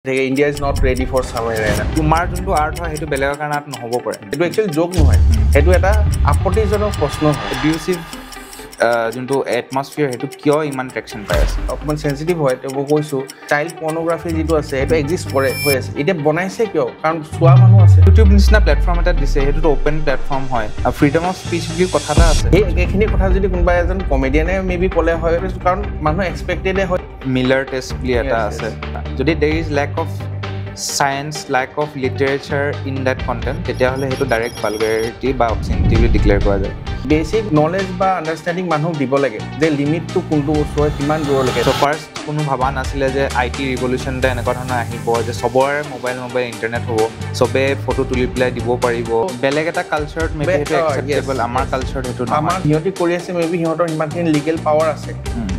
India is not ready for summer right now. তোমাৰ যোনটো art হয় সেইটো বেলেগৰ কাৰণে আৰ্ট নহ'ব পাৰে এইটো একচুৱেলি জোক নহয় সেইটো এটা আপত্তিজনক প্ৰশ্ন হয় এবিউচিভ যোনটো এটমছফিয়াৰ সেইটো কিয় ইমান ট্ৰেকশ্যন পাই আছে অকণমান চেঞ্চিটিভ হয় মই কৈছোঁ চাইল্ড পৰ্নোগ্ৰাফি যিটো আছে সেইটো এক্সিষ্ট কৰে হৈ আছে এতিয়া বনাইছে কিয় কাৰণ চোৱা মানুহ আছে ইউটিউব নিচিনা প্লেটফৰ্ম এটা দিছে সেইটোতো অ'পেন প্লেটফৰ্ম হয় আৰু ফ্ৰীডম অফ স্পীচ বুলি কথা এটা আছে সেই একেখিনি কথা যদি কোনোবা এজন কমেডিয়ানে মেবি ক'লে হয় কাৰণ মানুহ এক্সপেক্টেডে হয় মিলাৰ টেষ্ট বুলি এটা আছে যদি there is lack of science, lack of literature in that content, তেতিয়াহ'লে সেইটো ডাইৰেক্ট ভালগাৰিটি বা অবসিনিটি বুলি ডিক্লেয়াৰ কৰা যায় বেছিক নলেজ বা আণ্ডাৰষ্টেণ্ডিং মানুহক দিব লাগে যে লিমিটটো কোনটো বস্তু হয় কিমান দূৰলৈকে চ' ফাৰ্ষ্ট কোনো ভবা নাছিলে যে IT ৰিভলিউশ্যন এটা এনেকুৱা ধৰণৰ আহিব যে চবৰে মোবাইল ইণ্টাৰনেট হ'ব চবে ফটো তুলি পেলাই দিব পাৰিব বেলেগ এটা কালচাৰত মেবি সেইটো একচেপ্টেবল আমাৰ কালচাৰত সেইটো আমাৰ সিহঁতি কৰি আছে মেবি সিহঁতৰ সিমানখিনি লিগেল পাৱাৰ আছে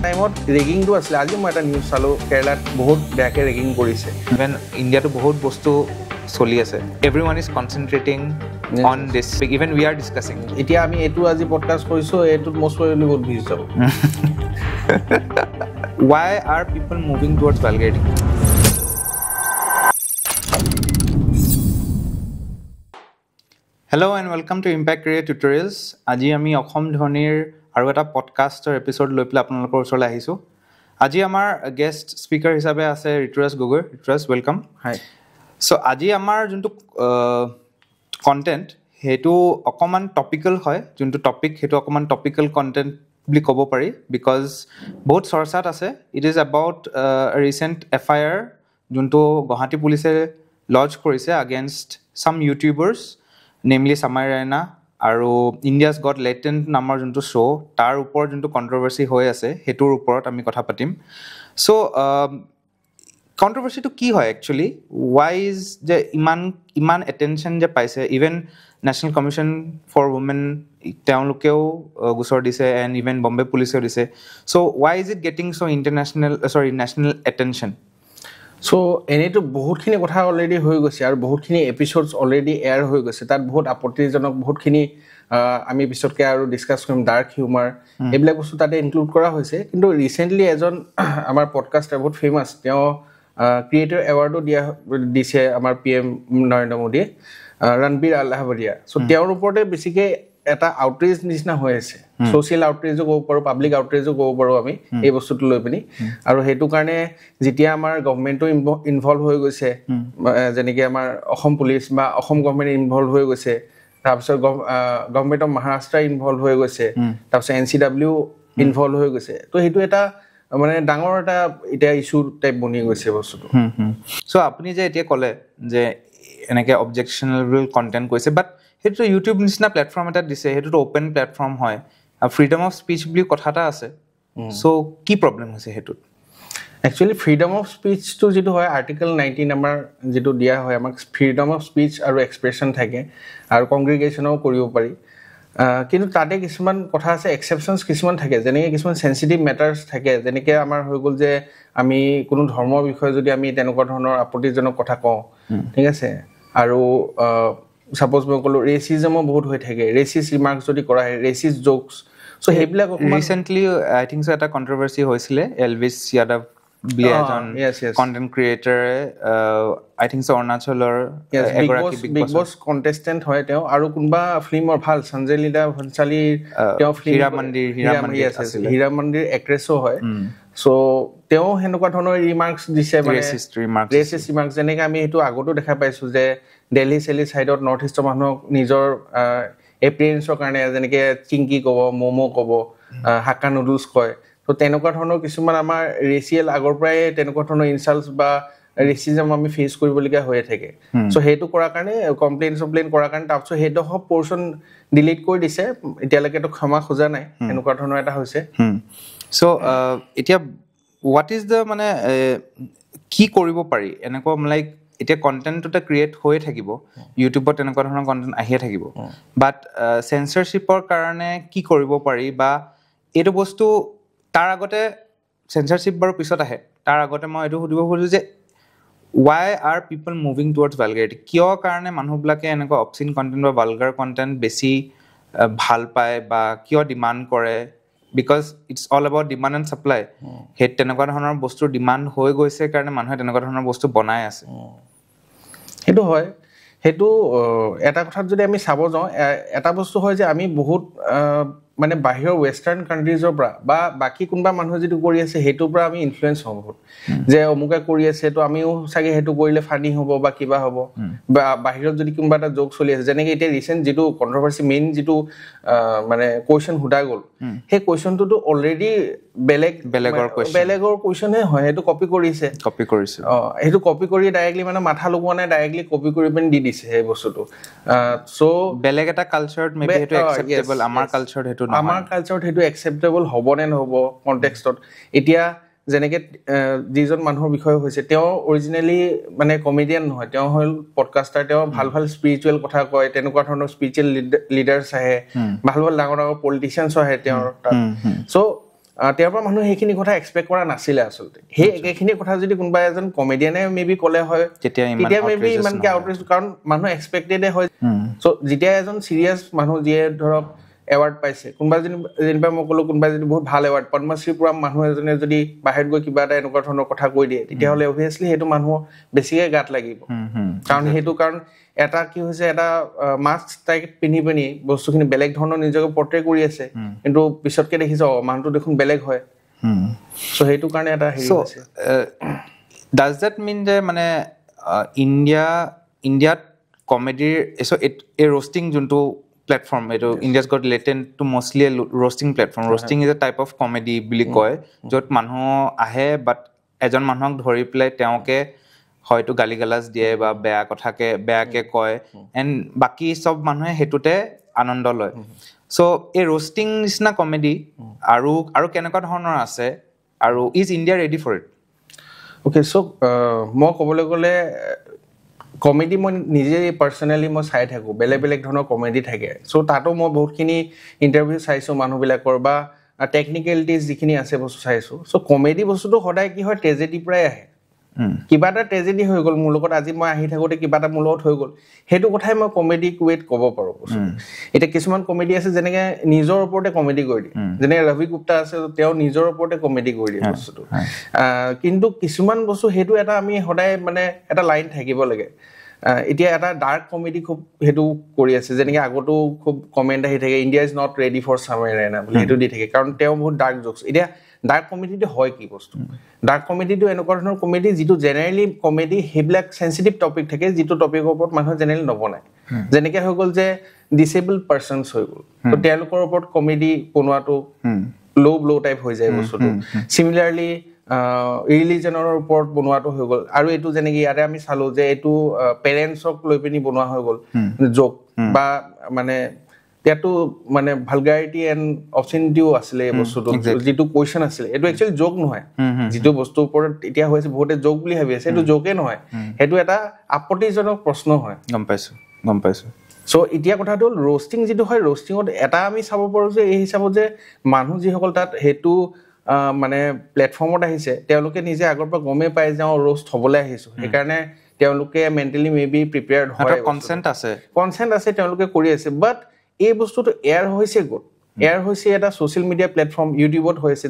টাইমত ৰেগিংটো আছিলে আজি মই এটা নিউজ চালোঁ কেৰেলাত বহুত বেয়াকৈ ৰেগিং কৰিছে ইভেন ইণ্ডিয়াতো বহুত বস্তু চলি আছে everyone is concentrating on this even we are discussing এতিয়া আমি এইটো আজি পডকাষ্ট কৰিছোঁ এইটোত মষ্ট প্ৰবেবলি বহুত ভিউজ যাব Why are people moving towards vulgarity? Hello and welcome to Impact Career Tutorials. আজি আমি অসম ধ্বনিৰ আৰু এটা পডকাষ্টৰ এপিসোড লৈ পেলাই আপোনালোকৰ ওচৰলৈ আহিছোঁ আজি আমাৰ গেষ্ট স্পিকাৰ হিচাপে আছে ঋতুৰাজ গগৈ ঋতুৰাজ ৱেলকাম হাই চ' আজি আমাৰ যোনটো কণ্টেণ্ট সেইটো অকণমান টপিকেল হয় যোনটো টপিক সেইটো অকণমান টপিকেল কণ্টেণ্ট বুলি ক'ব পাৰি বিকজ বহুত চৰ্চাত আছে it is about recent FIR যোনটো গুৱাহাটী পুলিচে লঞ্চ কৰিছে আগেইনষ্ট চাম ইউটিউবাৰ্ছ নেমলি সামাই ৰাইনা আৰু ইণ্ডিয়াজ গট লেটেণ্ট নামৰ যোনটো শ্ব' তাৰ ওপৰত যোনটো কণ্ট্ৰভাৰ্চি হৈ আছে সেইটোৰ ওপৰত আমি কথা পাতিম চ' কণ্ট্ৰভাৰ্চিটো কি হয় একচুৱেলি ৱাইজ যে ইমান এটেনশ্যন যে পাইছে even national commission for women তেওঁলোকেও গোচৰ দিছে এণ্ড ইভেন বম্বে পুলিচেও দিছে so' why is it getting so' national attention so' এনেইতো বহুতখিনি কথা অলৰেডি হৈ গৈছে আৰু বহুতখিনি এপিছ'ডছ অলৰেডি এয়াৰ হৈ গৈছে তাত বহুত আপত্তিজনক বহুতখিনি আমি পিছতকৈ আৰু ডিছকাছ কৰিম ডাৰ্ক হিউমাৰ এইবিলাক বস্তু তাতে ইনক্লুড কৰা হৈছে কিন্তু ৰিচেণ্টলি এজন আমাৰ পডকাষ্টাৰ বহুত ফেমাছ তেওঁ ক্ৰিয়েটৰ এৱাৰ্ডো দিছে আমাৰ PM নৰেন্দ্ৰ মোদীয়ে ৰণবীৰ আলাহাবাদিয়া চ' তেওঁৰ ওপৰতে বেছিকৈ এটা আউটৰিচ নিচিনা হৈ আছে ছ'চিয়েল আউটৰিচো ক'ব পাৰোঁ পাব্লিক আউটৰিচো ক'ব পাৰোঁ আমি এই বস্তুটো লৈ পিনি আৰু সেইটো কাৰণে যেতিয়া আমাৰ গভৰ্ণমেণ্টো ইনভল্ভ হৈ গৈছে যেনেকৈ আমাৰ অসম পুলিচ বা অসম গভৰ্ণমেণ্ট ইনভল্ভ হৈ গৈছে তাৰপিছত গভৰ্ণমেণ্ট অফ মহাৰাষ্ট্ৰ ইনভল্ভ হৈ গৈছে তাৰপিছত NCW ইনভল্ভ হৈ গৈছে তো সেইটো এটা মানে ডাঙৰ এটা এতিয়া ইছ্যু টাইপ বনি গৈছে বস্তুটো চ' আপুনি যে এতিয়া ক'লে যে এনেকৈ অবজেকশ্যনেবল কণ্টেণ্ট কৰিছে বাট সেইটোতো ইউটিউব নিচিনা প্লেটফৰ্ম এটা দিছে সেইটোতো অ'পেন প্লেটফৰ্ম হয় আৰু ফ্ৰীডম অফ স্পীচ বুলি কথা এটা আছে চ' কি প্ৰব্লেম হৈছে সেইটোত একচুৱেলি ফ্ৰীডম অফ স্পীচটো যিটো হয় আৰ্টিকল 19 আমাৰ যিটো দিয়া হয় আমাক ফ্ৰীডম অফ স্পীচ আৰু এক্সপ্ৰেছন থাকে আৰু কংগ্ৰিগেশ্যনো কৰিব পাৰি কিন্তু তাতে কিছুমান কথা আছে এক্সেপশ্যনছ কিছুমান থাকে যেনেকৈ কিছুমান চেঞ্চিটিভ মেটাৰ্ছ থাকে যেনেকৈ আমাৰ হৈ গ'ল যে আমি কোনো ধৰ্মৰ বিষয়ে যদি আমি তেনেকুৱা ধৰণৰ আপত্তিজনক কথা কওঁ ঠিক আছে আৰু ছাপ'জ মই ক'লোঁ ৰেচিজমো বহুত হৈ থাকে ৰেচিছ ৰিমাৰ্কছ যদি কৰা হয় ৰেচিছ জ'কছ চ' সেইবিলাক ৰিচেণ্টলি আই থিংক চ' এটা কণ্ট্ৰভাৰ্চি হৈছিলে এলভিছ য়াদৱ বুলি এজন কণ্টেণ্ট ক্ৰিয়েটৰে আই থিংক চ' অৰুণাচলৰ এগৰাকী বিগ বছ কণ্টেষ্টেণ্ট হয় তেওঁ আৰু কোনোবা ফিল্মৰ ভাল সঞ্জয় লীলা ভঞ্চালীৰ তেওঁ হীৰা মন্দিৰ এক্ট্ৰেছো হয় চ' তেওঁ সেনেকুৱা ধৰণৰ ৰিমাৰ্কছ দিছে ৰেচিষ্ট ৰিমাৰ্কছ যেনেকৈ আমি সেইটো আগতো দেখা পাইছোঁ যে দিল্লী চাইডত নৰ্থ ইষ্টৰ মানুহক নিজৰ এপিয়েৰেঞ্চৰ কাৰণে যেনেকৈ চিংকি ক'ব ম'ম' ক'ব হাক্কা নুডলছ কয় ত' তেনেকুৱা ধৰণৰ কিছুমান আমাৰ ৰেচিয়েল আগৰ পৰাই তেনেকুৱা ধৰণৰ ইনচাল্টছ বা ৰেচিজম আমি ফেচ কৰিবলগীয়া হৈয়ে থাকে চ' সেইটো কৰাৰ কাৰণে কমপ্লেইন কৰাৰ কাৰণে তাৰপিছত সেইডোখৰ পৰ্চন ডিলিট কৰি দিছে এতিয়ালৈকেতো ক্ষমা খোজা নাই এনেকুৱা ধৰণৰ এটা হৈছে চ' এতিয়া হোৱাট ইজ দ্য মানে কি কৰিব পাৰি এনেকুৱা লাইক এতিয়া কণ্টেণ্ট এটা ক্ৰিয়েট হৈয়ে থাকিব ইউটিউবত তেনেকুৱা ধৰণৰ কণ্টেণ্ট আহিয়ে থাকিব বাট চেঞ্চৰশ্বিপৰ কাৰণে কি কৰিব পাৰি বা এইটো বস্তু তাৰ আগতে চেঞ্চৰশ্বিপ বাৰু পিছত আহে তাৰ আগতে মই এইটো সুধিব খুজিছোঁ যে ৱাই আৰ পিপল মুভিং টুৱাৰ্ডছ ভালগাৰিটি কিয় কাৰণে মানুহবিলাকে এনেকুৱা অবচিন কণ্টেণ্ট বা ভালগাৰ কণ্টেণ্ট বেছি ভাল পায় বা কিয় ডিমাণ্ড কৰে because it's all about demand and supply সেই তেনেকুৱা ধৰণৰ বস্তুৰ ডিমাণ্ড হৈ গৈছে কাৰণে মানুহে তেনেকুৱা ধৰণৰ বস্তু বনাই আছে সেইটো হয় সেইটো এটা কথাত যদি আমি চাব যাওঁ এটা বস্তু হয় যে আমি বহুত মানে বাহিৰৰ ৱেষ্টাৰ্ণ কাণ্ট্ৰিজৰ পৰা বা বাকী কোনোবা মানুহে যিটো কৰি আছে সেইটোৰ পৰা আমি ইনফ্লুৱেঞ্চ হওঁ বহুত যে অমুকে কৰি আছে তো আমিও চাগে সেইটো কৰিলে ফানি হ'ব বা কিবা হ'ব বা বাহিৰত যদি কোনোবা এটা জোক চলি আছে যেনেকৈ এতিয়া ৰিচেণ্ট যিটো কণ্ট্ৰভাৰ্চি মেইন যিটো মানে কুৱেশ্যন সোধা গ'ল সেই কুৱেশ্যনটোতো অলৰেডি বেলেগৰ কুৱেশ্যনহে হয় সেইটো কপি কৰিছে সেইটো কপি কৰি ডাইৰেক্টলি মানে মাথা লগোৱা নাই ডাইৰেক্টলি কপি কৰি পিনি দি দিছে সেই বস্তুটো চ' বেলেগ এটা কালচাৰত মেবি সেইটো একচেপ্টেবল আমাৰ কালচাৰত সেইটো নহয় আমাৰ কালচাৰত সেইটো একচেপ্টেবল হ'ব নে নহ'ব কনটেক্সটত এতিয়া যেনেকৈ যিজন মানুহৰ বিষয়ে হৈছে তেওঁ অৰিজিনেলি মানে কমেডিয়ান নহয় তেওঁ হ'ল পডকাষ্টাৰ তেওঁ ভাল ভাল স্পিৰিচুৱেল কথা কয় তেনেকুৱা ধৰণৰ স্পিৰিচুৱেল লিডাৰ্ছ আহে ভাল ভাল ডাঙৰ ডাঙৰ পলিটিচিয়ানছ আহে তেওঁৰ তাত চ' তেওঁৰ পৰা মানুহে সেইখিনি কথা এক্সপেক্ট কৰা নাছিলে আচলতে সেই একেখিনি কথা যদি কোনোবা এজন কমেডিয়ানে মেবি ক'লে হয় তেতিয়া মেবি ইমানকৈ আউটৰেজ কাৰণ মানুহ এক্সপেক্টেডে হয় চ' যেতিয়া এজন চিৰিয়াছ মানুহ যিয়ে ধৰক এৱাৰ্ড পাইছে কোনোবা যেনিবা মই ক'লোঁ কোনোবাই যদি বহুত ভাল এৱাৰ্ড পদ্মশ্ৰী পুৰা মানুহ এজনে যদি বাহিৰত গৈ কিবা এটা এনেকুৱা ধৰণৰ কথা কৈ দিয়ে তেতিয়াহ'লে অভিয়াছলি সেইটো মানুহৰ বেছিকৈ গাত লাগিব কাৰণ এটা কি হৈছে এটা মাস্ক টাইপ পিন্ধি পিনি বস্তুখিনি বেলেগ ধৰণৰ নিজকে পৰ্ট্ৰে কৰি আছে কিন্তু পিছতকে দেখিছ মানুহটো দেখোন বেলেগ হয় চ' সেইটো কাৰণে এটা হেৰি হৈছে ডাজ দেট মিন যে মানে ইণ্ডিয়াত কমেডিৰ এই ৰ'ষ্টিং যোনটো প্লেটফৰ্ম এইটো India's Got Latent too mostly roasting platform roasting is a type of comedy বুলি কয় য'ত মানুহ আহে বাট এজন মানুহক ধৰি পেলাই তেওঁকে হয়তো গালি গালাজ দিয়ে বা বেয়াকে কয় এণ্ড বাকী চব মানুহে সেইটোতে আনন্দ লয় চ' এই ৰ'ষ্টিং নিচিনা কমেডি আৰু কেনেকুৱা ধৰণৰ আছে আৰু is India ready for it okay so' মই ক'বলৈ গ'লে কমেডি মই নিজে পাৰ্চনেলি মই চাই থাকোঁ বেলেগ ধৰণৰ কমেডি থাকে চ' তাতো মই বহুতখিনি ইণ্টাৰভিউ চাইছোঁ মানুহবিলাকৰ বা টেকনিকেলিটিজ যিখিনি আছে বস্তু চাইছোঁ চ' কমেডি বস্তুটো সদায় কি হয় ট্ৰেজেডিৰ পৰাই আহে কিবা এটা ট্ৰেজেডি হৈ গ'ল মোৰ লগত আজি মই আহি থাকোঁতে কিবা এটা মোৰ লগত হৈ গ'ল সেইটো কথাই মই কমেডি ৱেট ক'ব পাৰোঁ এতিয়া কিছুমান কমেডি আছে যেনেকৈ নিজৰ ওপৰতে কমেডি কৰি দিয়ে যেনেকৈ ৰবি গুপ্তা আছে তেওঁ নিজৰ ওপৰতে কমেডি কৰি দিয়ে বস্তুটো কিন্তু কিছুমান বস্তু সেইটো এটা আমি সদায় মানে এটা লাইন থাকিব লাগে এতিয়া এটা ডাৰ্ক কমেডি খুব সেইটো কৰি আছে যেনেকৈ আগতো খুব কমেণ্ট আহি থাকে India is not ready for Samay Raina বুলি সেইটো দি থাকে কাৰণ তেওঁ বহুত ডাৰ্ক জোকছ এতিয়া ডাৰ্ক কমেডিটো হয় কি বস্তু ডাৰ্ক কমেডিটো এনেকুৱা ধৰণৰ কমেডি যিটো জেনেৰেলি কমেডি সেইবিলাক চেঞ্চিটিভ টপিক থাকে যিটো টপিকৰ ওপৰত মানুহে জেনেৰেলি নবনায় যেনেকৈ হৈ গ'ল যে ডিচেবল পাৰ্চনছ হৈ গ'ল তো তেওঁলোকৰ ওপৰত কমেডি বনোৱাটো ল' টাইপ হৈ যায় বস্তুটো চিমিলাৰলি ৰিলিজনৰ ওপৰত বনোৱাটো হৈ গ'ল আৰু এইটো যেনেকৈ ইয়াতে আমি চালোঁ যে এইটো পেৰেণ্টছক লৈ পিনি বনোৱা হৈ গ'ল জোক বা মানে ইয়াতো মানে ভালগাৰিটি এণ্ড অপচনিটিও আছিলে এই বস্তুটো যিটো কুৱেশ্যন আছিলে এইটো একচুৱেলি জোক নহয় যিটো বস্তুৰ ওপৰত এতিয়া হৈছে বহুতে জোক বুলি ভাবি আছে সেইটো জোকে নহয় সেইটো এটা আপত্তিজনক প্ৰশ্ন হয় গম পাইছোঁ চ' এতিয়া কথাটো হ'ল ৰ'ষ্টিং যিটো হয় ৰ'ষ্টিঙত এটা আমি চাব পাৰোঁ যে এই হিচাপত যে মানুহ যিসকল তাত সেইটো মানে প্লেটফৰ্মত আহিছে তেওঁলোকে নিজে আগৰ পৰা গমেই পায় যে ৰ'ষ্ট হ'বলৈ আহিছোঁ সেইকাৰণে তেওঁলোকে মেণ্টেলি মেবি প্ৰিপেয়াৰ্ড হয় কনচেণ্ট আছে তেওঁলোকে কৰি আছে বাট এই বস্তুটো এয়াৰ হৈছে ক'ত এয়াৰ হৈছে এটা ছ'চিয়েল মিডিয়া প্লেটফৰ্ম ইউটিউবত হৈছে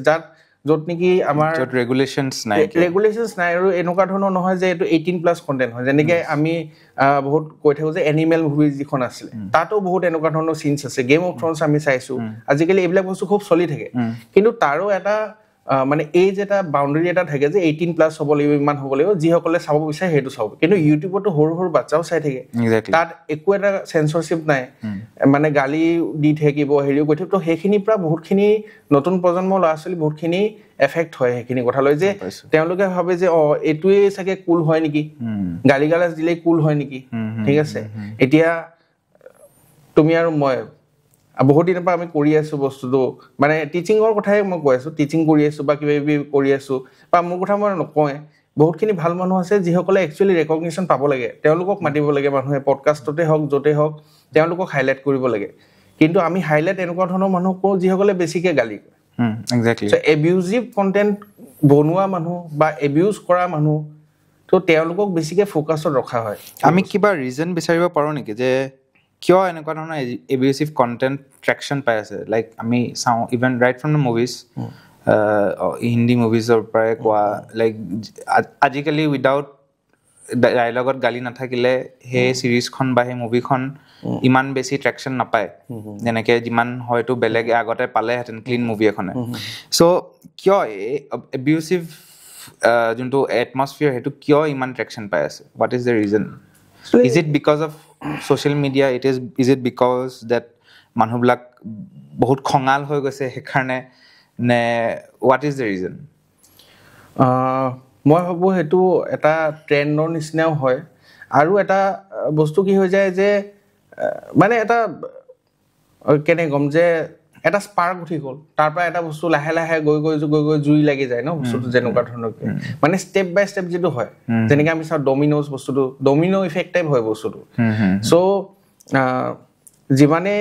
য'ত নেকি আমাৰ ৰেগুলেশ্যনছ নাই আৰু এনেকুৱা ধৰণৰ নহয় যে এইটো 18+ কণ্টেণ্ট হয় যেনেকৈ আমি বহুত কৈ থাকোঁ যে এনিমেল মুভি যিখন আছিলে তাতো বহুত এনেকুৱা ধৰণৰ চিনছ আছে গেম অফ থ্ৰ'নছ আমি চাইছোঁ আজিকালি এইবিলাক বস্তু খুব চলি থাকে কিন্তু তাৰো এটা মানে এইজ এটা বাউণ্ডেৰী এটা থাকে যে 18+ হ'ব লাগিব ইমান হ'ব লাগিব যিসকলে চাব বিচাৰে সেইটো চাব কিন্তু ইউটিউবতো সৰু বাচ্চাও চাই থাকে তাত একো এটা চেঞ্চৰশ্বিপ নাই মানে গালি দি থাকিব হেৰিও কৰি থাকিব তো সেইখিনিৰ পৰা বহুতখিনি নতুন প্ৰজন্মৰ ল'ৰা ছোৱালী বহুতখিনি এফেক্ট হয় সেইখিনি কথালৈ যে তেওঁলোকে ভাবে যে এইটোৱেই চাগে কুল হয় নেকি গালি গালাজ দিলেই কুল হয় নেকি ঠিক আছে এতিয়া তুমি আৰু মই বহুত দিনৰ পৰা আমি কৰি আছোঁ বস্তুটো মানে টিচিঙৰ কথাই মই কৈ আছোঁ টিচিং কৰি আছোঁ বা কিবা কিবি কৰি আছোঁ বা মোৰ কথা মই নকওঁৱে বহুতখিনি ভাল মানুহ আছে যিসকলে একচুৱেলি ৰেকগনিশ্যন পাব লাগে তেওঁলোকক মাতিব লাগে মানুহে পডকাষ্টতে হওক য'তে হওক তেওঁলোকক হাইলাইট কৰিব লাগে কিন্তু আমি হাইলাইট এনেকুৱা ধৰণৰ মানুহ কওঁ যিসকলে বেছিকৈ গালি কৰে এবিউজিভ কণ্টেণ্ট বনোৱা মানুহ বা এবিউজ কৰা মানুহ তো তেওঁলোকক বেছিকৈ ফ'কাছত ৰখা হয় আমি কিবা ৰিজন বিচাৰিব পাৰোঁ নেকি যে কিয় এনেকুৱা ধৰণৰ এবিউচিভ কণ্টেণ্ট ট্ৰেকশ্যন পাই আছে লাইক আমি চাওঁ even right from the movies Hindi মুভিজৰ পৰাই কোৱা লাইক আজিকালি উইদাউট ডাইলগত গালি নাথাকিলে সেই চিৰিজখন বা সেই মুভিখন ইমান বেছি ট্ৰেকশ্যন নাপায় যেনেকৈ যিমান হয়তো বেলেগে আগতে পালেহেঁতেন ক্লিন মুভি এখনে চ' কিয় এবিউচিভ যোনটো এটমছফিয়াৰ সেইটো কিয় ইমান ট্ৰেকশ্যন পাই আছে what is the reason is it because of social media is it because that মানুহবিলাক বহুত খঙাল হৈ গৈছে সেইকাৰণে নে হোৱাট ইজ দ্য ৰিজন মই ভাবোঁ সেইটো এটা ট্ৰেণ্ডৰ নিচিনাও হয় আৰু এটা বস্তু কি হৈ যায় যে মানে এটা কেনে ক'ম যে এটা স্পাৰ্ক উঠি গ'ল তাৰ পৰা এটা বস্তু লাহে লাহে গৈ জুই লাগি যায় ন বস্তুটো যেনেকুৱা ধৰণৰকৈ মানে ষ্টেপ বাই ষ্টেপ যিটো হয় যেনেকৈ আমি চাওঁ ডমিন'জ বস্তুটো ডমিন' ইফেক্ট টাইপ হয় বস্তুটো চ' যিমানে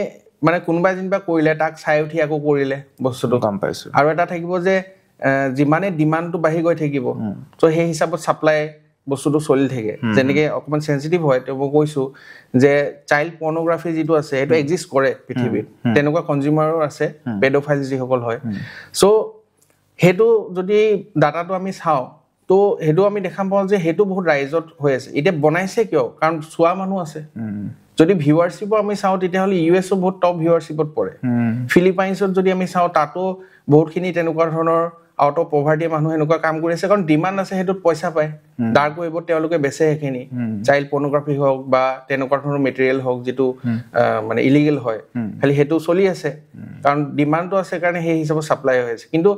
মানে কোনোবাই যেনিবা কৰিলে তাক চাই উঠি আকৌ কৰিলে বস্তুটো গম পাইছোঁ আৰু এটা থাকিব যে যিমানে ডিমাণ্ডটো বাঢ়ি গৈ থাকিব চ' সেই হিচাপত ছাপ্লাই বস্তুটো চলি থাকে যেনেকৈ অকণমান চেঞ্চিটিভ হয় তো মই কৈছোঁ যে চাইল্ড পৰ্নোগ্ৰাফি যিটো আছে সেইটো এক্সিষ্ট কৰে পৃথিৱীত তেনেকুৱা কনজিউমাৰো আছে পেডোফাইল যিসকল হয় চ' সেইটো যদি ডাটাটো আমি চাওঁ তো সেইটো আমি দেখা পাওঁ যে সেইটো বহুত ৰাইজত হৈ আছে এতিয়া বনাইছে কিয় কাৰণ চোৱা মানুহ আছে যদি ভিউৱাৰশ্বিপো আমি চাওঁ তেতিয়াহ'লে ইউ.এছও বহুত টপ ভিউৱাৰশ্বিপত পৰে ফিলিপাইনছত যদি আমি চাওঁ তাতো বহুতখিনি তেনেকুৱা ধৰণৰ আউট অফ পভাৰ্টি মানুহ এনেকুৱা কাম কৰি আছে কাৰণ ডিমাণ্ড আছে সেইটোত পইচা পায় ডাৰ্ক ৱেবত তেওঁলোকে বেচে সেইখিনি চাইল্ড পৰ্নোগ্ৰাফি হওক বা তেনেকুৱা ধৰণৰ মেটেৰিয়েল হওক যিটো মানে ইলিগেল হয় খালি সেইটো চলি আছে কাৰণ ডিমাণ্ডটো আছে কাৰণে সেই হিচাপত ছাপ্লাই হৈ আছে কিন্তু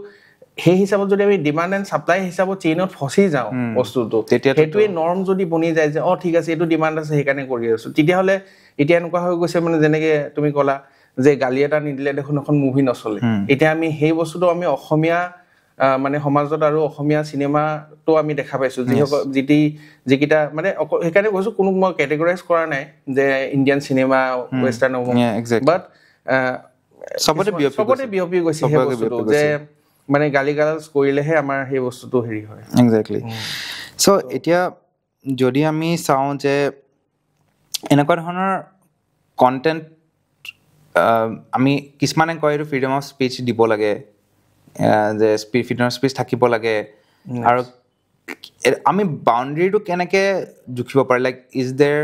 সেই হিচাপত যদি আমি ডিমাণ্ড এণ্ড ছাপ্লাই হিচাপত চেইনত ফচি যাওঁ বস্তুটো সেইটোৱে নৰ্ম যদি বনি যায় যে ঠিক আছে এইটো ডিমাণ্ড আছে সেইকাৰণে কৰি আছোঁ তেতিয়াহ'লে এতিয়া এনেকুৱা হৈ গৈছে মানে যেনেকৈ তুমি ক'লা যে গালি এটা নিদিলে দেখোন এখন মুভি নচলে এতিয়া আমি সেই বস্তুটো আমি অসমীয়া মানে সমাজত আৰু অসমীয়া চিনেমাটো আমি দেখা পাইছোঁ যিকেইটা মানে সেইকাৰণে কৈছোঁ কোনো মই কেটেগৰাইজ কৰা নাই যে ইণ্ডিয়ান চিনেমা ৱেষ্টাৰ্ণ বাট চবতে বিয়পি গৈছে সেই বস্তুটো যে মানে গালি গালাজ কৰিলেহে আমাৰ সেই বস্তুটো হেৰি হয় একজেক্টলি চ' এতিয়া যদি আমি চাওঁ যে এনেকুৱা ধৰণৰ কণ্টেণ্ট আমি কিছুমানে কয় এইটো ফ্ৰীডম অফ স্পীচ দিব লাগে যে ফ্ৰীডম অফ স্পীচ থাকিব লাগে আৰু আমি বাউণ্ডেৰীটো কেনেকৈ জুখিব পাৰোঁ লাইক ইজ দেৰ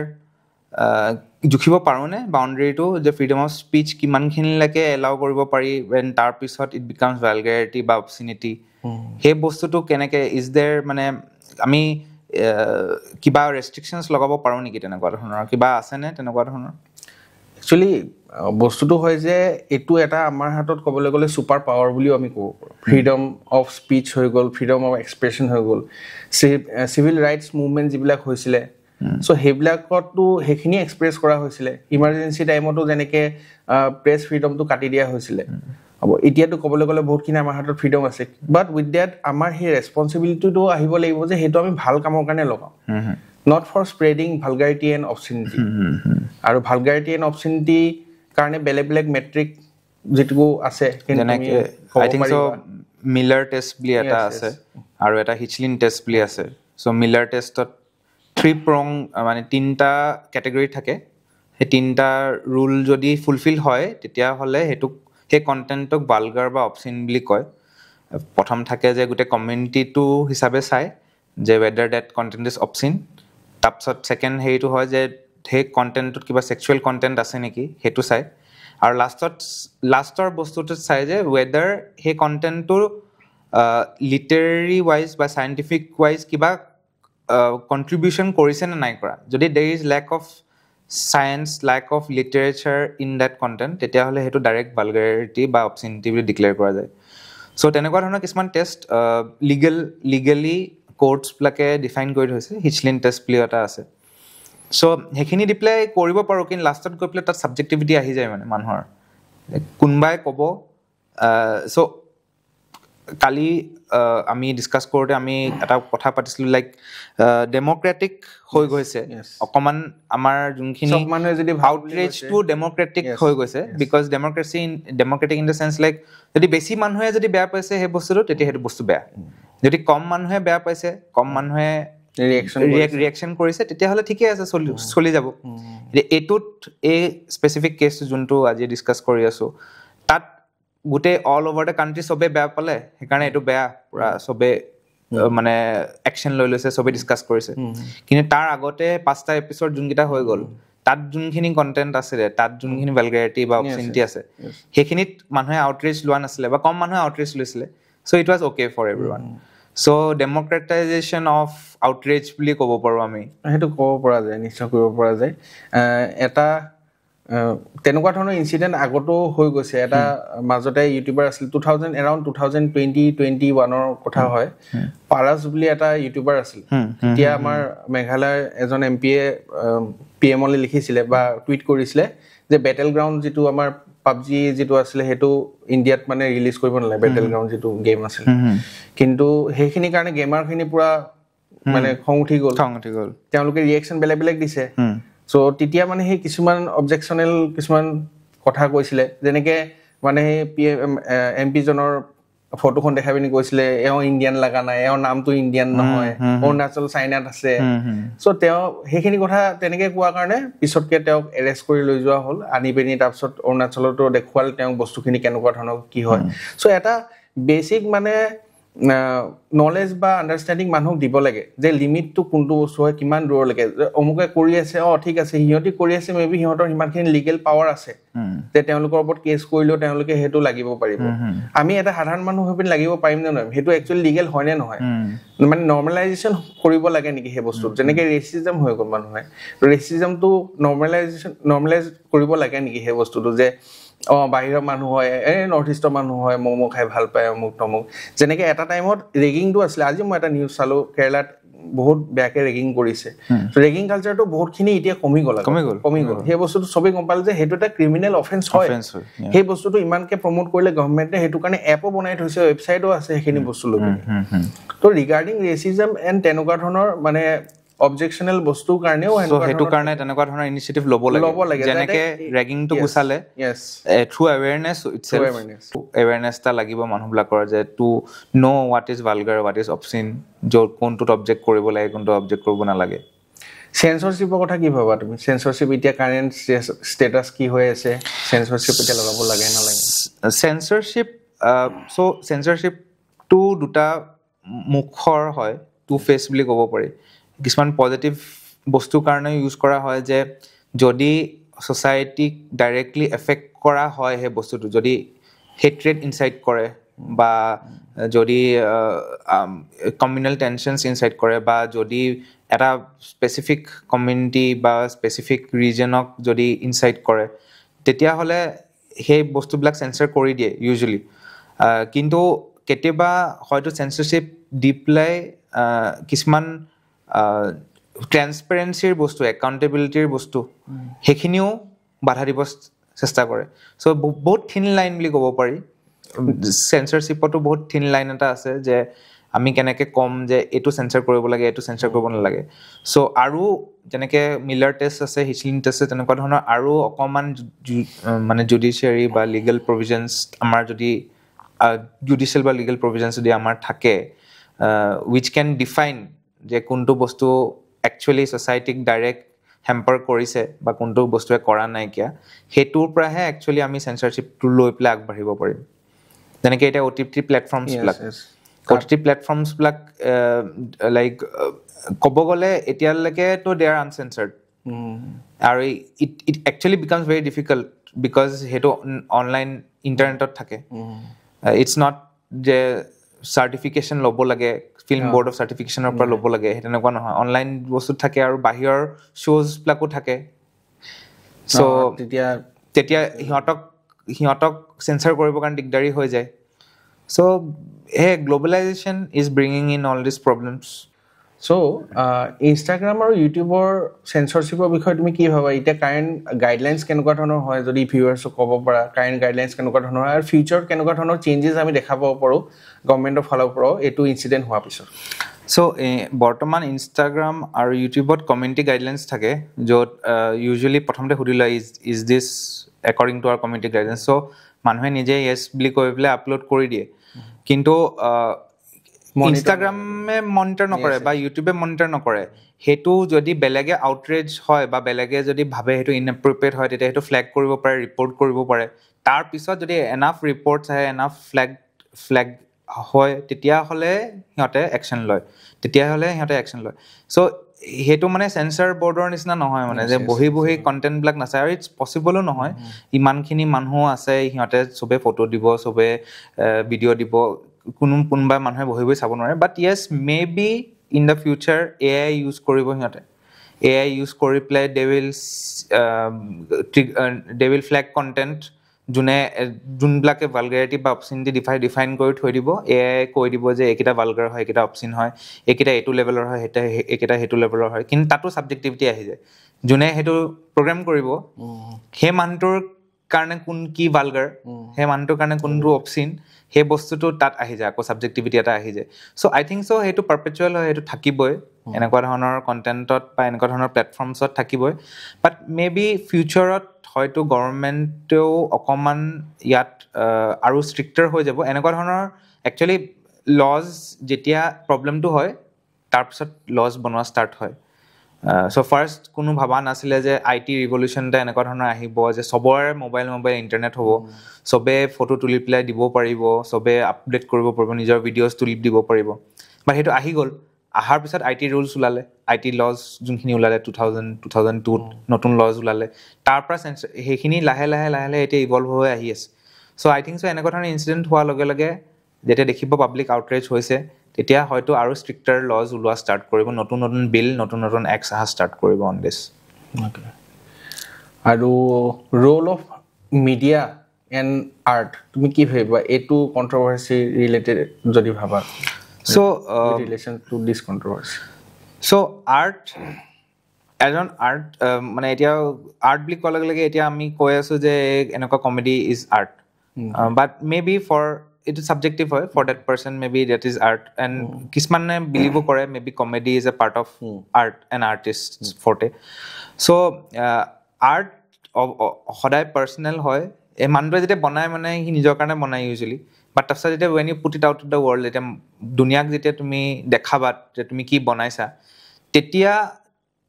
জুখিব পাৰোঁনে বাউণ্ডেৰীটো যে ফ্ৰীডম অফ স্পীচ কিমানখিনিলৈকে এলাউ কৰিব পাৰি ৱেন তাৰপিছত ইট বিকামছ ভালগেৰিটি বা অবচিনিটি সেই বস্তুটো কেনেকৈ ইজ দেৰ মানে আমি কিবা ৰেষ্ট্ৰিকশ্যনছ লগাব পাৰোঁ নেকি তেনেকুৱা ধৰণৰ কিবা আছেনে তেনেকুৱা ধৰণৰ একচুৱেলি বস্তুটো হয় যে এইটো এটা আমাৰ হাতত ক'বলৈ গ'লে ছুপাৰ পাৱাৰ বুলিও আমি ক'ব পাৰোঁ ফ্ৰীডম অফ স্পীচ হৈ গ'ল ফ্ৰীডম অফ এক্সপ্ৰেছন হৈ গ'ল চিভিল ৰাইটছ মুভমেণ্ট যিবিলাক হৈছিলে চ' সেইবিলাকতো সেইখিনি এক্সপ্ৰেছ কৰা হৈছিলে ইমাৰ্জেঞ্চি টাইমতো যেনেকৈ প্ৰেছ ফ্ৰীডমটো কাটি দিয়া হৈছিলে হ'ব এতিয়াতো ক'বলৈ গ'লে বহুতখিনি আমাৰ হাতত ফ্ৰীডম আছে বাট উইথ ডেট আমাৰ সেই ৰেছপনচিবিলিটিটো আহিব লাগিব যে সেইটো আমি ভাল কামৰ কাৰণে লগাওঁ নট ফৰ স্প্ৰেডিং ভালগাৰিটি এণ্ড অবচিনিটি আৰু ভালগাৰিটি এণ্ড অবচিনিটি কাৰণে বেলেগ বেলেগ মেট্ৰিক যিটো আছে মিলাৰ টেষ্ট বুলি এটা আছে আৰু এটা হিচলিন টেষ্ট বুলি আছে চ' মিলাৰ টেষ্টত 3 prong মানে 3টা কেটেগৰী থাকে সেই 3টা ৰুল যদি ফুলফিল হয় তেতিয়াহ'লে সেইটোক সেই কণ্টেণ্টক ভালগাৰ বা অবচিন বুলি কয় প্ৰথম থাকে যে গোটেই কমিউনিটিটো হিচাপে চায় যে ৱেডাৰ ডেট কণ্টেণ্ট ইজ অবচিন তাৰপিছত ছেকেণ্ড হেৰিটো হয় যে সেই কণ্টেণ্টটোত কিবা ছেক্সুৱেল কণ্টেণ্ট আছে নেকি সেইটো চায় আৰু লাষ্টৰ বস্তুটোত চায় যে ৱেডাৰ সেই কণ্টেণ্টটো লিটাৰেৰী ৱাইজ বা চাইণ্টিফিক ৱাইজ কিবা কণ্ট্ৰিবিউশ্যন কৰিছে নে নাই কৰা যদি there is lack of science lack of literature in that content তেতিয়াহ'লে সেইটো ডাইৰেক্ট ভালগাৰিটি বা অবচিনিটি বুলি ডিক্লেয়াৰ কৰা যায় চ' তেনেকুৱা ধৰণৰ কিছুমান টেষ্ট লিগেলি কোৰ্টছবিলাকে ডিফাইন কৰি থৈছে হিচলিন টেষ্ট বুলি এটা আছে চ' সেইখিনি দি পেলাই কৰিব পাৰোঁ কিন্তু লাষ্টত গৈ পেলাই তাত ছাবজেক্টিভিটি আহি যায় মানে মানুহৰ কোনোবাই ক'ব চ' কালি আমি ডিছকাছ কৰোঁতে আমি এটা কথা পাতিছিলোঁ লাইক ডেম'ক্ৰেটিক হৈ গৈছে অকণমান আমাৰ যোনখিনি আউটৰেজটো ডেম'ক্ৰেটিক হৈ গৈছে because democratic in the sense like যদি বেছি মানুহে যদি বেয়া পাইছে সেই বস্তুটো তেতিয়া সেইটো বস্তু বেয়া যদি কম মানুহে বেয়া পাইছে কম মানুহে ৰিয়েকশ্যন কৰিছে তেতিয়াহ'লে ঠিকে আছে চলি যাব এইটোত এই স্পেচিফিক কেছটো যোনটো আজি ডিছকাছ কৰি আছোঁ তাত গোটেই অল অভাৰ দ্য কাণ্ট্ৰি চবেই বেয়া পালে সেইকাৰণে এইটো বেয়া পুৰা চবেই মানে একশ্যন লৈ লৈছে চবেই ডিছকাছ কৰিছে কিন্তু তাৰ আগতে 5টা এপিছড যোনকেইটা হৈ গ'ল তাত যোনখিনি কণ্টেণ্ট আছিলে তাত যোনখিনি ভালগেৰিটি বা অবচেনিটি আছে সেইখিনিত মানুহে আউটৰিচ লোৱা নাছিলে বা কম মানুহে আউটৰিচ লৈছিলে so' it was okay for everyone so' democratization of outreach বুলি ক'ব পাৰোঁ আমি সেইটো ক'ব পৰা যায় নিশ্চয় কৰিব পৰা যায় এটা তেনেকুৱা ধৰণৰ ইনচিডেণ্ট আগতো হৈ গৈছে এটা মাজতে ইউটিউবাৰ আছিল এৰাউণ্ড 2021 কথা হয় পাৰাজ বুলি এটা ইউটিউবাৰ আছিল তেতিয়া আমাৰ মেঘালয়ৰ এজন এমপিয়ে PM-লৈ লিখিছিলে বা টুইট কৰিছিলে যে বেটেল গ্ৰাউণ্ড যিটো আমাৰ পাবজি যিটো আছিলে সেইটো ইণ্ডিয়াত মানে ৰিলিজ কৰিব নালাগে বেটেল গ্ৰাউণ্ড যিটো গেম আছিল কিন্তু সেইখিনিৰ কাৰণে গেমাৰখিনি পুৰা মানে খং উঠি গ'ল তেওঁলোকে ৰিয়েকশ্যন বেলেগ দিছে চ' তেতিয়া মানে সেই কিছুমান অবজেকশ্যনেল কিছুমান কথা কৈছিলে যেনেকে মানে সেই MP-জনৰ ফটোখন দেখাই পিনি কৈছিলে এওঁ ইণ্ডিয়ান লগা নাই এওঁৰ নামটো ইণ্ডিয়ান নহয় অৰুণাচল চাইনাত আছে চ' তেওঁ সেইখিনি কথা তেনেকে কোৱাৰ কাৰণে পিছতকে তেওঁক এৰেষ্ট কৰি লৈ যোৱা হ'ল আনি পিনি তাৰপিছত অৰুণাচলতো দেখুৱাল তেওঁক বস্তুখিনি কেনেকুৱা ধৰণৰ কি হয় চ' এটা বেচিক মানে নলেজ বা আণ্ডাৰষ্টেণ্ডিং মানুহক দিব লাগে যে লিমিটটো কোনটো বস্তু হয় কিমান দূৰলৈকে অমুকে কৰি আছে ঠিক আছে সিহঁতি কৰি আছে মেবি সিহঁতৰ সিমানখিনি লিগেল পাৱাৰ আছে যে তেওঁলোকৰ ওপৰত কেছ কৰিলেও তেওঁলোকে সেইটো লাগিব পাৰিব আমি এটা সাধাৰণ মানুহ হৈ পিনি লাগিব পাৰিম নে নহয় সেইটো একচুৱেলি লিগেল হয় নে নহয় মানে নৰ্মেলাইজেশ্যন কৰিব লাগে নেকি সেই বস্তুত যেনেকে ৰেচিজম হৈ গ'ল মানুহে ৰেচিজমটো নৰ্মেলাইজ কৰিব লাগে নেকি সেই বস্তুটো যে বাহিৰৰ মানুহ হয় নৰ্থ ইষ্টৰ মানুহ হয় ম'ম' খাই ভাল পায় অমুক তমুক যেনেকে এটা টাইমত ৰেগিংটো আছিলে আজি মই এটা নিউজ চালো কেৰেলাত বহুত বেয়াকে ৰেগিং কৰিছে ৰেগিং কালচাৰটো বহুতখিনি এতিয়া কমি গ'ল সেই বস্তুটো চবেই গম পালে যে সেইটো এটা ক্ৰিমিনেল অফেন্স হয় সেই বস্তুটো ইমানকে প্ৰমোট কৰিলে গভৰ্ণমেণ্টে সেইটো কাৰণে এপো বনাই থৈছে ৱেবছাইটো আছে সেইখিনি বস্তু লৈ পিনি তো ৰিগাৰ্ডিং ৰেচিজম এণ্ড তেনেকুৱা ধৰণৰ মানে অবজেকশ্যনেল বস্তুৰ কাৰণেও সেইটো কাৰণে তেনেকুৱা ধৰণৰ ইনিচিয়েটিভ ল'ব লাগে যেনেকে ৰেগিংটো গুচালে থ্ৰু এৱেৰনেছ ইটছেল্ফ এৱেৰনেছ এটা লাগিব মানুহবিলাকৰ যে to know' what is vulgar what is obscene য'ত কোনটোত অবজেক্ট কৰিব লাগে কোনটো অবজেক্ট কৰিব নালাগে চেঞ্চৰশ্বিপৰ কথা কি ভাবা তুমি চেঞ্চৰশ্বিপ এতিয়া কাৰেণ্ট ষ্টেটাছ কি হৈ আছে চেঞ্চৰশ্বিপ এতিয়া লগাব লাগে নালাগে চেঞ্চৰশ্বিপ চ' চেঞ্চৰশ্বিপটো দুটা মুখৰ হয় টু ফেচ বুলি ক'ব পাৰি কিছুমান পজিটিভ বস্তুৰ কাৰণে ইউজ কৰা হয় যে যদি ছ'চাইটিক ডাইৰেক্টলি এফেক্ট কৰা হয় সেই বস্তুটো যদি হেট্ৰেড ইনচাইট কৰে বা যদি কমিউনেল টেনশ্যনছ ইনচাইট কৰে বা যদি এটা স্পেচিফিক কমিউনিটি বা স্পেচিফিক ৰিজনক যদি ইনচাইট কৰে তেতিয়াহ'লে সেই বস্তুবিলাক চেঞ্চৰ কৰি দিয়ে ইউজুৱেলি কিন্তু কেতিয়াবা হয়তো চেঞ্চৰশ্বিপ দি পেলাই কিছুমান ট্ৰেন্সপেৰেঞ্চিৰ বস্তু একাউণ্টেবিলিটিৰ বস্তু সেইখিনিও বাধা দিব চেষ্টা কৰে চ' বহুত থিন লাইন বুলি ক'ব পাৰি চেঞ্চৰশ্বিপতো বহুত থিন লাইন এটা আছে যে আমি কেনেকৈ ক'ম যে এইটো চেঞ্চৰ কৰিব লাগে এইটো চেঞ্চৰ কৰিব নালাগে চ' আৰু যেনেকৈ মিলাৰ টেষ্ট আছে হিচলিন টেষ্ট আছে তেনেকুৱা ধৰণৰ আৰু অকণমান মানে জুডিচিয়াৰী বা লিগেল প্ৰভিজনছ আমাৰ যদি জুডিচিয়েল বা লিগেল প্ৰভিজনছ যদি আমাৰ থাকে উইচ কেন ডিফাইন যে কোনটো বস্তু একচুৱেলি ছ'চাইটিক ডাইৰেক্ট হেম্পাৰ কৰিছে বা কোনটো বস্তুৱে কৰা নাইকিয়া সেইটোৰ পৰাহে একচুৱেলি আমি চেঞ্চৰশ্বিপটো লৈ পেলাই আগবাঢ়িব পাৰিম যেনেকৈ এতিয়া OTT প্লেটফৰ্মছবিলাক লাইক ক'ব গ'লে এতিয়ালৈকেতো দে আৰ আনচেঞ্চাৰ্ড আৰু it actually becomes very difficult because সেইটো অনলাইন ইণ্টাৰনেটত থাকে ইটছ নট যে চাৰ্টিফিকেশ্যন ল'ব লাগে ফিল্ম বৰ্ড অফ চাৰ্টিফিকেশ্যনৰ পৰা ল'ব লাগে সেই তেনেকুৱা নহয় অনলাইন বস্তুত থাকে আৰু বাহিৰৰ শ্ব'জবিলাকো থাকে চ' তেতিয়া সিহঁতক চেঞ্চাৰ কৰিবৰ কাৰণে দিগদাৰী হৈ যায় so' he globalization is bringing in all this problems so' Instagram আৰু ইউটিউবৰ চেঞ্চৰশ্বিপৰ বিষয়ে তুমি কি ভাবা এতিয়া কাৰেণ্ট গাইডলাইনছ কেনেকুৱা ধৰণৰ হয় যদি ভিউৱাৰ্ছক ক'ব পৰা কাৰেণ্ট গাইডলাইনছ কেনেকুৱা ধৰণৰ হয় আৰু ফিউচাৰত কেনেকুৱা ধৰণৰ চেঞ্জেছ আমি দেখা পাব পাৰোঁ গভৰ্ণমেণ্টৰ ফালৰ পৰাও এইটো ইনচিডেণ্ট হোৱাৰ পিছত চ' বৰ্তমান ইনষ্টাগ্ৰাম আৰু ইউটিউবত কমিউনিটি গাইডলাইনছ থাকে য'ত ইউজুৱেলি প্ৰথমতে সুধি লয় is this according to our community guidelines so' মানুহে নিজে য়েছ বুলি কৈ পেলাই আপলোড কৰি দিয়ে কিন্তু ইনষ্টাগ্ৰামে মনিটৰ নকৰে বা ইউটিউবে মনিটৰ নকৰে সেইটো যদি বেলেগে আউটৰেজ হয় বা বেলেগে যদি ভাবে সেইটো ইনএপ্ৰপ্ৰিয়েট হয় তেতিয়া সেইটো ফ্লেগ কৰিব পাৰে ৰিপৰ্ট কৰিব পাৰে তাৰ পিছত যদি এনাফ ৰিপৰ্টছ আহে এনাফ ফ্লেগ হয় তেতিয়াহ'লে সিহঁতে একশ্যন লয় চ' সেইটো মানে চেঞ্চাৰ বৰ্ডৰ নিচিনা নহয় মানে যে বহি কণ্টেণ্টবিলাক নাচায় আৰু ইটছ পচিবলো নহয় ইমানখিনি মানুহ আছে সিহঁতে চবে ফটো দিব চবে ভিডিঅ' দিব কোনোবা মানুহে বহি চাব নোৱাৰে but yes may be in the future AI use কৰিব সিহঁতে AI ইউজ কৰি পেলাই দে উইল ফ্লেগ কণ্টেণ্ট যোনবিলাকে ভালগাৰিটি বা অপচিনিটি ডিফাইন কৰি থৈ দিব AI কৈ দিব যে এইকেইটা ভালগাৰ হয় এইকেইটা অপচিন হয় এইকেইটা এইটো লেভেলৰ হয় এইকেইটা সেইটো লেভেলৰ হয় কিন্তু তাতো ছাবজেক্টিভিটি আহি যায় যোনে সেইটো প্ৰগ্ৰেম কৰিব সেই মানুহটোৰ কাৰণে কি ভালগাৰ সেই মানুহটোৰ কাৰণে কোনটো অপচিন সেই বস্তুটো তাত আহি যায় আকৌ ছাবজেক্টিভিটি এটা আহি যায় চ' আই থিংক চ' সেইটো পাৰপেচুৱেল হয় সেইটো থাকিবই এনেকুৱা ধৰণৰ কণ্টেণ্টত বা এনেকুৱা ধৰণৰ প্লেটফৰ্মছত থাকিবই বাট মে বি ফিউচাৰত হয়তো গভৰ্ণমেণ্টেও অকণমান ইয়াত আৰু ষ্ট্ৰিক্টাৰ হৈ যাব এনেকুৱা ধৰণৰ একচুৱেলি লজ যেতিয়া প্ৰব্লেমটো হয় তাৰপিছত লজ বনোৱা ষ্টাৰ্ট হয় চ' ফাৰ্ষ্ট কোনো ভাবা নাছিলে যে IT ৰিভলিউশ্যন এটা এনেকুৱা ধৰণৰ আহিব যে চবৰে মোবাইল ইণ্টাৰনেট হ'ব চবে ফটো তুলি পেলাই দিব পাৰিব চবে আপডেট কৰিব পাৰিব নিজৰ ভিডিঅ'জ তুলি দিব পাৰিব বাট সেইটো আহি গ'ল অহাৰ পিছত IT ৰুলছ ওলালে IT লজ যোনখিনি ওলালে 2002 নতুন লজ ওলালে তাৰ পৰা সেইখিনি লাহে এতিয়া ইভলভ হৈ আহি আছে চ' আই থিংক চ' এনেকুৱা ধৰণৰ ইনচিডেণ্ট হোৱাৰ লগে লগে যেতিয়া দেখিব পাব্লিক আউটৰেজ হৈছে তেতিয়া হয়তো আৰু ষ্ট্ৰিক্টাৰ লজ ওলোৱা ষ্টাৰ্ট কৰিব নতুন বিল নতুন এক্ট অহা ষ্টাৰ্ট কৰিব অন দিছ আৰু role of media and art তুমি কি ভাবিবা এইটো কণ্ট্ৰভাৰ্চি ৰিলেটেড যদি ভাবা so' relation to this controversy so' art এজন আৰ্ট মানে এতিয়া আৰ্ট বুলি কোৱাৰ লগে লগে এতিয়া আমি কৈ আছোঁ যে এনেকুৱা comedy is art but may be for এইটো ছাবজেক্টিভ হয় for that person may be that is art and কিছুমানে বিলিভো কৰে may be comedy is a part of art and artist ফৰ্টে চ' আৰ্ট সদায় পাৰ্চনেল হয় এই মানুহটোৱে যেতিয়া বনায় মানে সি নিজৰ কাৰণে বনায় ইউজুৱেলি বাট তাৰপিছত যেতিয়া when you put it out to the world যেতিয়া দুনিয়াক যেতিয়া তুমি দেখাবা যে তুমি কি বনাইছা তেতিয়া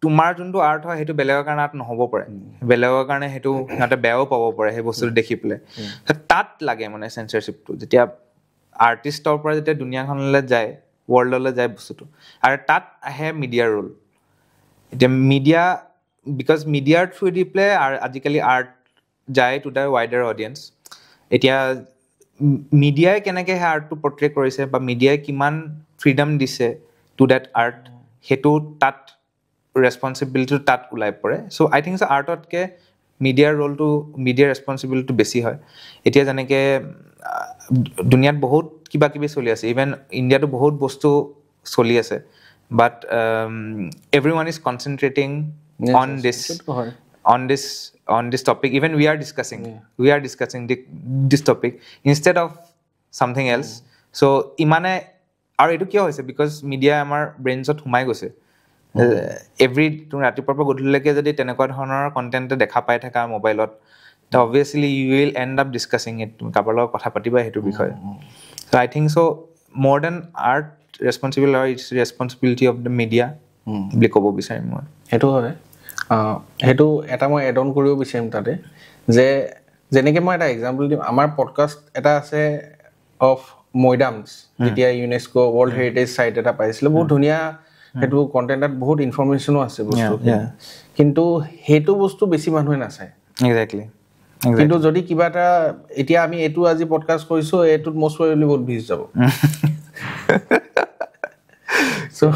তোমাৰ যোনটো আৰ্ট হয় সেইটো বেলেগৰ কাৰণে আৰ্ট নহ'ব পাৰে বেলেগৰ কাৰণে সেইটো সিহঁতে বেয়াও পাব পাৰে সেই বস্তুটো দেখি পেলাই তাত লাগে মানে চেঞ্চৰশ্বিপটো যেতিয়া আৰ্টিষ্টৰ পৰা যেতিয়া দুনিয়াখনলৈ যায় ৱৰ্ল্ডলৈ যায় বস্তুটো আৰু তাত আহে মিডিয়াৰ ৰোল এতিয়া মিডিয়া বিকজ মিডিয়াৰ থ্ৰু দি পেলাই আজিকালি আৰ্ট যায় টু দ্য ৱাইডাৰ অডিয়েঞ্চ এতিয়া মিডিয়াই কেনেকৈ সেই আৰ্টটো পৰ্ট্ৰে কৰিছে বা মিডিয়াই কিমান ফ্ৰীডম দিছে টু ডেট আৰ্ট সেইটো তাত ৰেছপনচিবিলিটিটো তাত ওলাই পৰে চ' আই থিংক চ' আৰ্টতকৈ মিডিয়াৰ ৰোলটো মিডিয়াৰ ৰেছপনচিবিলিটিটো বেছি হয় এতিয়া যেনেকৈ দুনিয়াত বহুত কিবা কিবি চলি আছে ইভেন ইণ্ডিয়াতো বহুত বস্তু চলি আছে বাট এভৰি ওৱান ইজ কনচেনট্ৰেটিং on this topic even we are discussing this topic instead of something else so imane আৰু এইটো কিয় হৈছে বিকজ মিডিয়া আমাৰ ব্ৰেইনছত সোমাই গৈছে এভৰি তুমি ৰাতিপুৱাৰ পৰা গধূলিলৈকে যদি তেনেকুৱা ধৰণৰ কণ্টেণ্ট দেখা পাই থাকা মোবাইলত ত obviously you will end up discussing it তুমি কাৰোবাৰ লগত কথা পাতিবা সেইটোৰ বিষয়ে চ' আই think so' more than art responsible আৰু it's responsibility of the media বুলি ক'ব বিচাৰিম মই সেইটো হয় সেইটো এটা মই এড অন কৰিব বিচাৰিম তাতে যে যেনেকৈ মই এটা এক্সাম্পল দিম আমাৰ পডকাষ্ট এটা আছে অফ মৈদামছ যেতিয়া ইউনেস্কো ৱৰ্ল্ড হেৰিটেজ চাইট এটা পাইছিলে বহুত ধুনীয়া সেইটো কণ্টেণ্টত বহুত ইনফৰমেশ্যনো আছে বস্তু কিন্তু সেইটো বস্তু বেছি মানুহে নাচায় এক্সেক্টলি কিন্তু যদি কিবা এটা এতিয়া আমি এইটো আজি পডকাষ্ট কৰিছোঁ এইটোত মষ্ট প্ৰবেবলি বহুত ভিউজ যাব চ'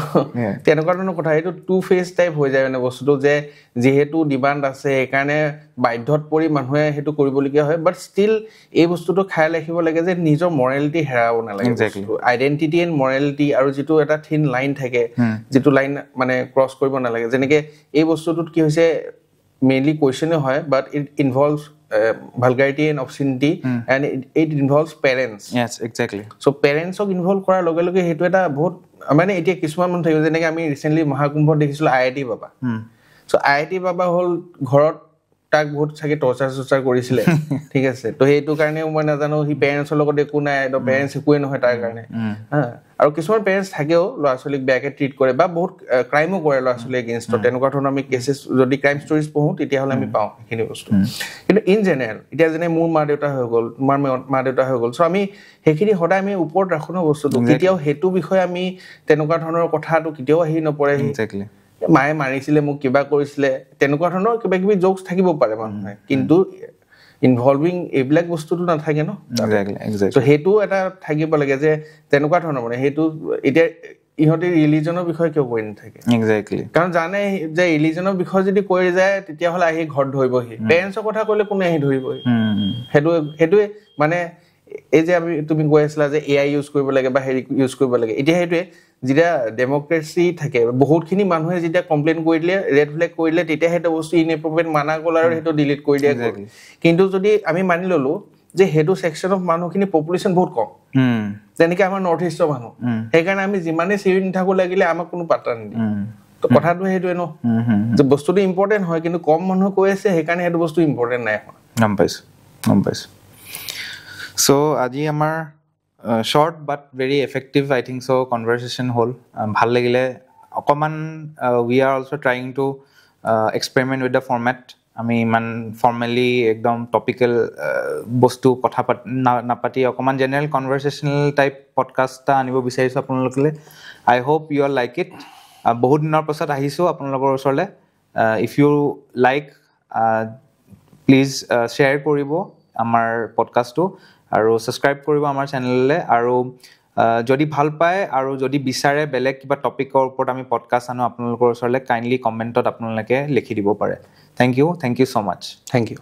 তেনেকুৱা ধৰণৰ কথা এইটো টু ফেজ টাইপ হৈ যায় মানে বস্তুটো যে যিহেতু ডিমাণ্ড আছে সেইকাৰণে বাধ্যত পৰি মানুহে সেইটো কৰিবলগীয়া হয় বাট ষ্টিল এই বস্তুটো খাই ৰাখিব লাগে যে নিজৰ মৰেলিটি হেৰাব নালাগে আইডেণ্টিটি এণ্ড মৰেলিটি আৰু যিটো এটা থিন লাইন থাকে যিটো লাইন মানে ক্ৰছ কৰিব নালাগে যেনেকৈ এই বস্তুটোত কি হৈছে মেইনলি কুৱেশ্যনে হয় but it ইনভলভছ vulgarity and obscenity and it involves parents yes exactly so parents ok involve কৰাৰ লগে লগে হেতু এটা বহুত মানে এতিয়া কিছুমান মানুহ থাকিব যেনেকৈ আমি ৰিসেন্টলি মহাকুম্ভত দেখিছিলো IIT বাবা so IIT বাবা হল ঘৰত তাক বহুত চাগে টৰ্চাৰ কৰিছিলে ঠিক আছে তো সেইটো কাৰণে মই নাজানো সি পেৰেণ্টছৰ লগত একো নাই তো পেৰেণ্টছ একোৱে নহয় তাৰ কাৰণে হা আৰু কিছুমান পেৰেণ্টছ থাকেও ল'ৰা ছোৱালীক বেয়াকে ট্ৰিট কৰে বা বহুত ক্ৰাইমো কৰে ল'ৰা ছোৱালীৰ এগেইনষ্টত তেনেকুৱা ধৰণৰ আমি কেছেছ যদি ক্ৰাইম ষ্টৰিজ পঢ়োঁ তেতিয়াহ'লে আমি পাওঁ সেইখিনি বস্তু কিন্তু ইন জেনেৰেল এতিয়া যেনে মোৰ মা দেউতা হৈ গ'ল তোমাৰ মা দেউতা হৈ গ'ল চ' আমি সেইখিনি সদায় আমি ওপৰত ৰাখোঁ ন বস্তুটো কেতিয়াও সেইটো বিষয়ে আমি তেনেকুৱা ধৰণৰ কথাটো কেতিয়াও আহি নপৰে মায়ে মাৰিছিলে মোক কিবা কৰিছিলে তেনেকুৱা ধৰণৰ কিবা কিবি জোকছ থাকিব পাৰে মানুহে কিন্তু ইনভলভিং এইবিলাক বস্তুটো নাথাকে ন তো সেইটো এটা থাকিব লাগে যে তেনেকুৱা ধৰণৰ মানে সেইটো এতিয়া ইহঁতে ৰিলিজনৰ বিষয়ে কিয় কৈ নাথাকে কাৰণ জানে যে ৰিলিজনৰ বিষয়ে যদি কৈ যায় তেতিয়াহ'লে আহি ঘৰত ধৰিবহি পেৰেণ্টছৰ কথা ক'লে কোনে আহি ধৰিবহি সেইটোৱে মানে এই যে তুমি কৈ আছিলা যে AI ইউজ কৰিব লাগে বা হেৰি ইউজ কৰিব লাগে এতিয়া সেইটোৱে যেতিয়া ডেমক্ৰেচি থাকে বহুতখিনি মানুহে যেতিয়া কমপ্লেইন কৰি দিলে ৰেড ফ্লেগ কৰি দিলে তেতিয়া সেইটো বস্তু ইনএপ্ৰপ্ৰিয়েট মানা গ'ল আৰু সেইটো ডিলিট কৰি দিয়া গ'ল কিন্তু যদি আমি মানি ল'লো যে সেইটো ছেকশ্যন অফ মানুহখিনি পপুলেশ্যন বহুত কম যেনেকে আমাৰ নৰ্থ ইষ্টৰ মানুহ সেইকাৰণে আমি যিমানে চিৰি নাথাকো লাগিলে আমাক কোনো পাত্তা নিদিয়ে তো কথাটো সেইটোৱে ন যে বস্তুটো ইম্পৰ্টেণ্ট হয় কিন্তু কম মানুহ কৈ আছে সেইকাৰণে সেইটো বস্তু ইম্পৰ্টেণ্ট নাই গম পাইছো So, আজি আমাৰ short but very effective, I think so, conversation হ'ল ভাল লাগিলে অকমান we are also trying to experiment with the format আমি ইমান ফৰ্মেলি একদম টপিকেল বস্তু কথা নাপাতি অকমান জেনেৰেল কনভাৰচেশ্যনেল টাইপ পডকাষ্ট এটা আনিব বিচাৰিছোঁ আপোনালোকলৈ I hope you are like it বহুত দিনৰ পাছত আহিছোঁ আপোনালোকৰ ওচৰলৈ if you like please share কৰিব আমাৰ পডকাষ্টটো আৰু ছাবস্ক্ৰাইব কৰিব আমাৰ চেনেললৈ আৰু যদি ভাল পায় আৰু যদি বিচাৰে বেলেগ কিবা টপিকৰ ওপৰত আমি পডকাষ্ট আনো আপোনালোকৰ ওচৰলৈ কাইণ্ডলি কমেণ্টত আপোনালোকে লিখি দিব পাৰে thank you so' much thank U